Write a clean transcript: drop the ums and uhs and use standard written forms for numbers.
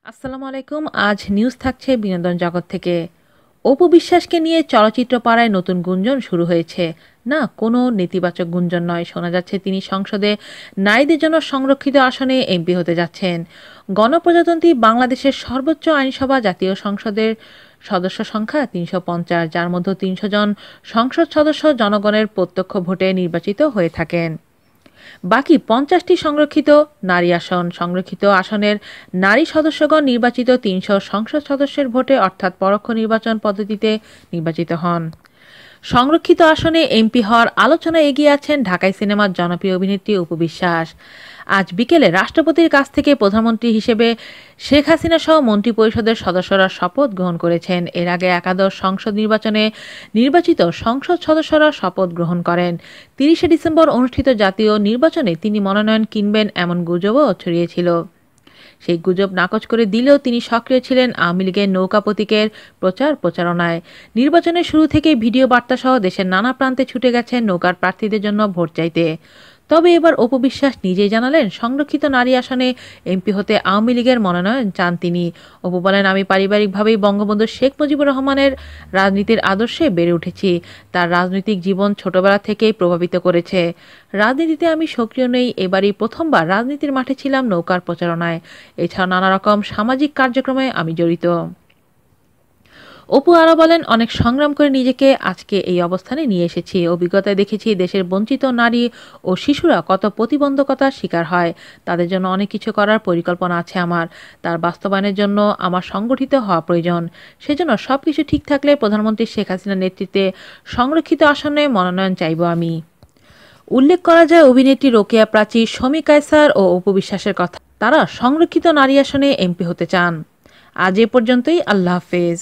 আসসালামু আলাইকুম। আজ নিউজ থাকছে বিনোদন জগৎ থেকে। অপু বিশ্বাসকে নিয়ে চলচ্চিত্র পাড়ায় নতুন গুঞ্জন শুরু হয়েছে। না, কোনো নেতিবাচক গুঞ্জন নয়, শোনা যাচ্ছে তিনি সংসদে নারীদের জন্য সংরক্ষিত আসনে এমপি হতে যাচ্ছেন। গণপ্রজাতন্ত্রী বাংলাদেশের সর্বোচ্চ আইনসভা জাতীয় সংসদের সদস্য সংখ্যা ৩৫০, যার মধ্যে ৩০০ জন সংসদ সদস্য জনগণের প্রত্যক্ষ ভোটে নির্বাচিত হয়ে থাকেন। বাকি ৫০টি সংরক্ষিত আসনের নারী সদস্যগণ নির্বাচিত ৩০০ সংসদ সদস্যের ভোটে অর্থাৎ পরোক্ষ নির্বাচন পদ্ধতিতে নির্বাচিত হন। সংরক্ষিত আসনে এমপি হওয়ার আলোচনায় এগিয়ে আছেন ঢাকাই সিনেমার জনপ্রিয় অভিনেত্রী অপু বিশ্বাস। আজ বিকেলে রাষ্ট্রপতির কাছ থেকে প্রধানমন্ত্রী হিসেবে শেখ হাসিনা সহ মন্ত্রিপরিষদের সদস্যরা শপথ গ্রহণ করেছেন। এর আগে একাদশ সংসদ নির্বাচনে নির্বাচিত সংসদ সদস্যরা শপথ গ্রহণ করেন। ৩০শে ডিসেম্বর অনুষ্ঠিত জাতীয় নির্বাচনে তিনি মনোনয়ন কিনবেন এমন গুজবও ছড়িয়েছিল। সেই গুজব নাকচ করে দিলেও তিনি সক্রিয় ছিলেন আওয়ামী লীগের নৌকা প্রতীকের প্রচারণায়। নির্বাচনের শুরু থেকেই ভিডিও বার্তা সহ দেশের নানা প্রান্তে ছুটে গেছেন নৌকার প্রার্থীদের জন্য ভোট চাইতে। তবে এবার অপু বিশ্বাস নিজেই জানালেন সংরক্ষিত নারী আসনে এমপি হতে আওয়ামী লীগের মনোনয়ন চান তিনি। অপু বলেন, আমি পারিবারিকভাবেই বঙ্গবন্ধু শেখ মুজিবুর রহমানের রাজনীতির আদর্শে বেড়ে উঠেছি। তার রাজনৈতিক জীবন ছোটবেলা থেকেই প্রভাবিত করেছে। রাজনীতিতে আমি সক্রিয় নেই, এবারই প্রথমবার রাজনীতির মাঠে ছিলাম নৌকার প্রচারণায়। এছাড়া নানা রকম সামাজিক কার্যক্রমে আমি জড়িত। অপু আরও বলেন, অনেক সংগ্রাম করে নিজেকে আজকে এই অবস্থানে নিয়ে এসেছি। অভিজ্ঞতায় দেখেছি দেশের বঞ্চিত নারী ও শিশুরা কত প্রতিবন্ধকতার শিকার হয়। তাদের জন্য অনেক কিছু করার পরিকল্পনা আছে আমার। তার বাস্তবায়নের জন্য আমার সংগঠিত হওয়া প্রয়োজন। সেজন্য সবকিছু ঠিক থাকলে প্রধানমন্ত্রী শেখ হাসিনার নেতৃত্বে সংরক্ষিত আসনে মনোনয়ন চাইব আমি। উল্লেখ করা যায় অভিনেত্রী রোকেয়া প্রাচী, শমী কায়সার ও অপু বিশ্বাসের কথা। তারা সংরক্ষিত নারী আসনে এমপি হতে চান। আজ এ পর্যন্তই। আল্লাহ হাফেজ।